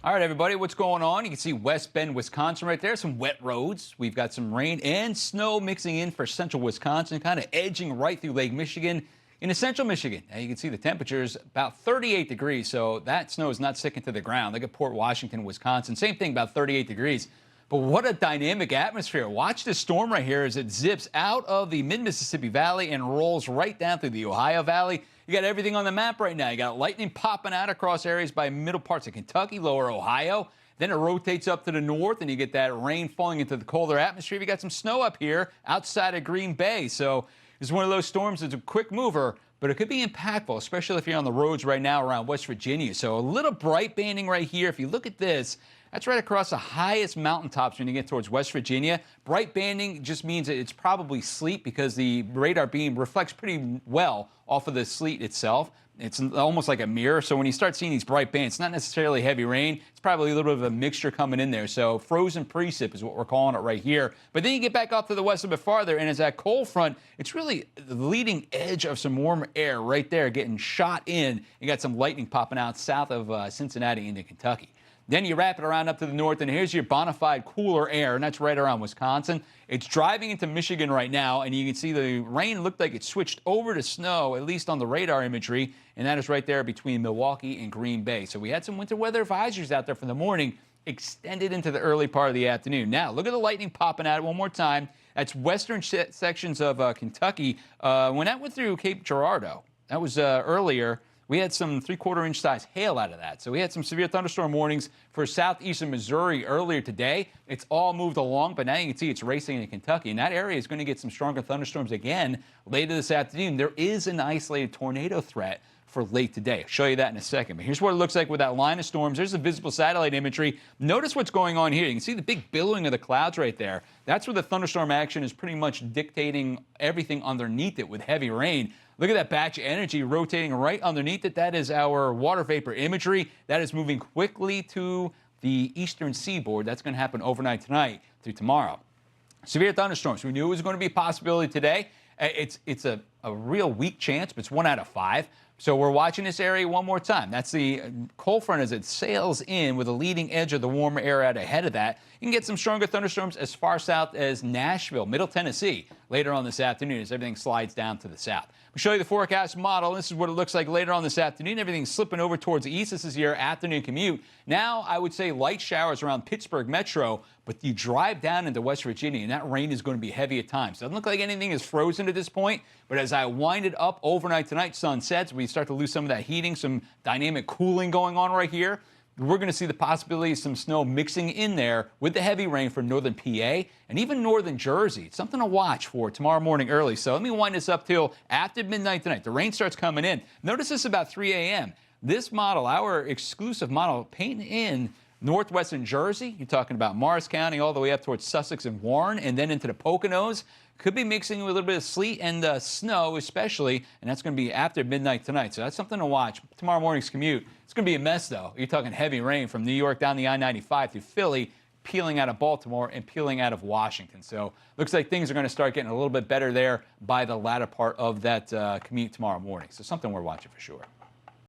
All right, everybody, what's going on? You can see West Bend, Wisconsin right there. Some wet roads. We've got some rain and snow mixing in for central Wisconsin, kind of edging right through Lake Michigan into central Michigan. Now you can see the temperatures about 38 degrees, so that snow is not sticking to the ground. Look at Port Washington, Wisconsin. Same thing, about 38 degrees. But what a dynamic atmosphere. Watch this storm right here as it zips out of the mid-Mississippi Valley and rolls right down through the Ohio Valley. You got everything on the map right now. You got lightning popping out across areas by middle parts of Kentucky, lower Ohio. Then it rotates up to the north, and you get that rain falling into the colder atmosphere. You got some snow up here outside of Green Bay. So it's one of those storms that's a quick mover, but it could be impactful, especially if you're on the roads right now around West Virginia. So a little bright banding right here. If you look at this, that's right across the highest mountaintops when you get towards West Virginia. Bright banding just means that it's probably sleet because the radar beam reflects pretty well off of the sleet itself. It's almost like a mirror. So when you start seeing these bright bands, it's not necessarily heavy rain. It's probably a little bit of a mixture coming in there. So frozen precip is what we're calling it right here. But then you get back off to the west a bit farther, and as that cold front, it's really the leading edge of some warm air right there getting shot in. You got some lightning popping out south of Cincinnati into Kentucky. Then you wrap it around up to the north, and here's your bona fide cooler air, and that's right around Wisconsin. It's driving into Michigan right now, and you can see the rain looked like it switched over to snow, at least on the radar imagery, and that is right there between Milwaukee and Green Bay. So we had some winter weather advisories out there for the morning, extended into the early part of the afternoon. Now, look at the lightning popping out one more time. That's western sections of Kentucky. When that went through Cape Girardeau, that was earlier. We had some 3/4-inch size hail out of that. So we had some severe thunderstorm warnings for southeastern Missouri earlier today. It's all moved along, but now you can see it's racing into Kentucky. And that area is going to get some stronger thunderstorms again later this afternoon. There is an isolated tornado threat for late today. I'll show you that in a second. But here's what it looks like with that line of storms. There's the visible satellite imagery. Notice what's going on here. You can see the big billowing of the clouds right there. That's where the thunderstorm action is pretty much dictating everything underneath it with heavy rain. Look at that batch of energy rotating right underneath it. That is our water vapor imagery. That is moving quickly to the eastern seaboard. That's going to happen overnight tonight through tomorrow. Severe thunderstorms. We knew it was going to be a possibility today. It's a real weak chance, but it's 1 out of 5. So we're watching this area one more time. That's the cold front as it sails in with the leading edge of the warmer air out ahead of that. You can get some stronger thunderstorms as far south as Nashville, Middle Tennessee, later on this afternoon as everything slides down to the south. We'll show you the forecast model. This is what it looks like later on this afternoon. Everything's slipping over towards the east. This is your afternoon commute. Now, I would say light showers around Pittsburgh Metro, but you drive down into West Virginia, and that rain is going to be heavy at times. Doesn't look like anything is frozen at this point, but as I wind it up overnight tonight, sun sets, we start to lose some of that heating, some dynamic cooling going on right here. We're going to see the possibility of some snow mixing in there with the heavy rain for northern PA and even northern Jersey. It's something to watch for tomorrow morning early. So let me wind this up till after midnight tonight. The rain starts coming in. Notice this about 3 a.m. This model, our exclusive model, painting in northwestern Jersey. You're talking about Morris County all the way up towards Sussex and Warren and then into the Poconos. Could be mixing with a little bit of sleet and snow especially, and that's going to be after midnight tonight. So that's something to watch. Tomorrow morning's commute, it's going to be a mess, though. You're talking heavy rain from New York down the I-95 through Philly, peeling out of Baltimore and peeling out of Washington. So looks like things are going to start getting a little bit better there by the latter part of that commute tomorrow morning. So something we're watching for sure.